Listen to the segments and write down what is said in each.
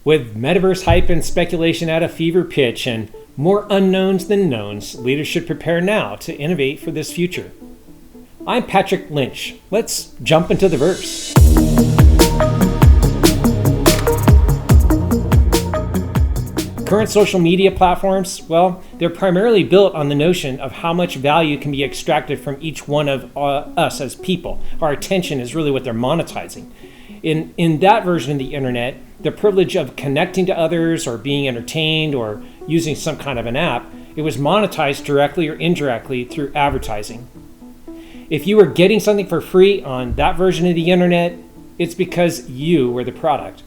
With metaverse hype and speculation at a fever pitch and more unknowns than knowns, leaders should prepare now to innovate for this future. I'm Patrick Lynch. Let's jump into the verse. Current social media platforms, well, they're primarily built on the notion of how much value can be extracted from each one of us as people. Our attention is really what they're monetizing. In that version of the internet, the privilege of connecting to others or being entertained or using some kind of an app, it was monetized directly or indirectly through advertising. If you were getting something for free on that version of the internet, it's because you were the product.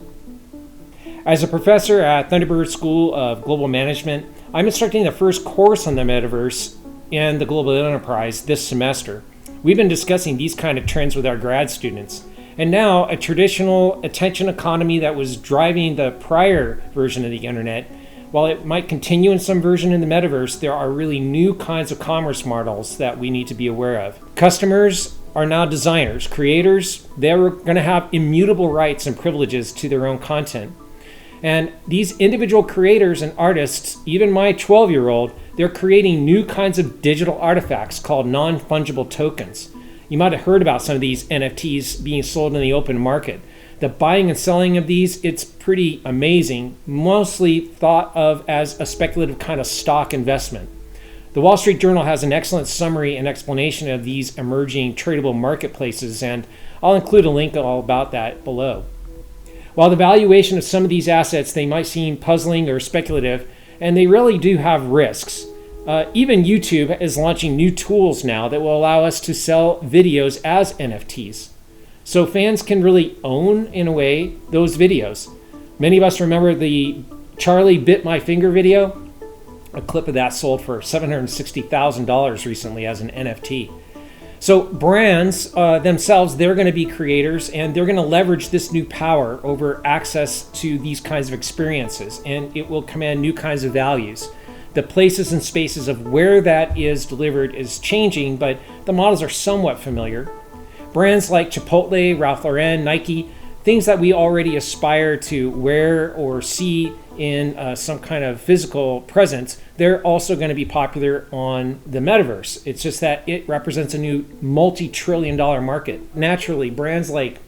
As a professor at Thunderbird School of Global Management, I'm instructing the first course on the metaverse and the global enterprise this semester. We've been discussing these kind of trends with our grad students. And now a traditional attention economy that was driving the prior version of the internet, while it might continue in some version in the metaverse, there are really new kinds of commerce models that we need to be aware of. Customers are now designers. Creators, they're going to have immutable rights and privileges to their own content. And these individual creators and artists, even my 12-year-old, they're creating new kinds of digital artifacts called non-fungible tokens. You might have heard about some of these NFTs being sold in the open market. The buying and selling of these, it's pretty amazing, mostly thought of as a speculative kind of stock investment. The Wall Street Journal has an excellent summary and explanation of these emerging tradable marketplaces, and I'll include a link all about that below. While the valuation of some of these assets, they might seem puzzling or speculative, and they really do have risks. Even YouTube is launching new tools now that will allow us to sell videos as NFTs. So fans can really own, in a way, those videos. Many of us remember the Charlie Bit My Finger video. A clip of that sold for $760,000 recently as an NFT. So brands themselves, they're going to be creators, and they're going to leverage this new power over access to these kinds of experiences, and it will command new kinds of values. The places and spaces of where that is delivered is changing, but the models are somewhat familiar. Brands like Chipotle, Ralph Lauren, Nike, things that we already aspire to wear or see in some kind of physical presence, they're also going to be popular on the metaverse. It's just that it represents a new multi-trillion-dollar market. Naturally, brands like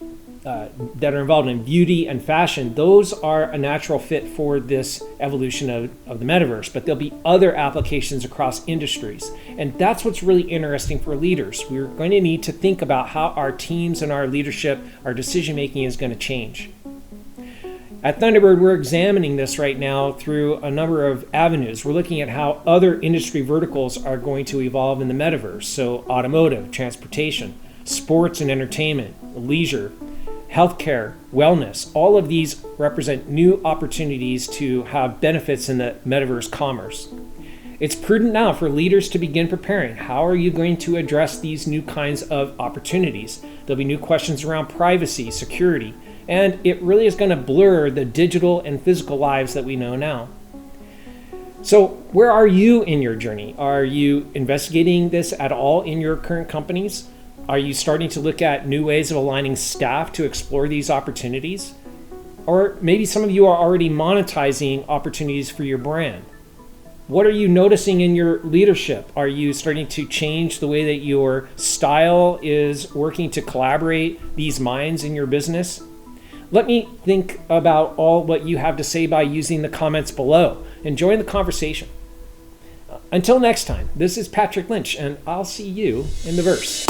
that are involved in beauty and fashion, those are a natural fit for this evolution of the metaverse, but there'll be other applications across industries. And that's what's really interesting for leaders. We're going to need to think about how our teams and our leadership, our decision-making is going to change. At Thunderbird, we're examining this right now through a number of avenues. We're looking at how other industry verticals are going to evolve in the metaverse. So automotive, transportation, sports and entertainment, leisure, healthcare, wellness, all of these represent new opportunities to have benefits in the metaverse commerce. It's prudent now for leaders to begin preparing. How are you going to address these new kinds of opportunities? There'll be new questions around privacy, security, and it really is going to blur the digital and physical lives that we know now. So where are you in your journey? Are you investigating this at all in your current companies? Are you starting to look at new ways of aligning staff to explore these opportunities? Or maybe some of you are already monetizing opportunities for your brand. What are you noticing in your leadership? Are you starting to change the way that your style is working to collaborate these minds in your business? Let me think about all what you have to say by using the comments below and join the conversation. Until next time, this is Patrick Lynch, and I'll see you in the verse.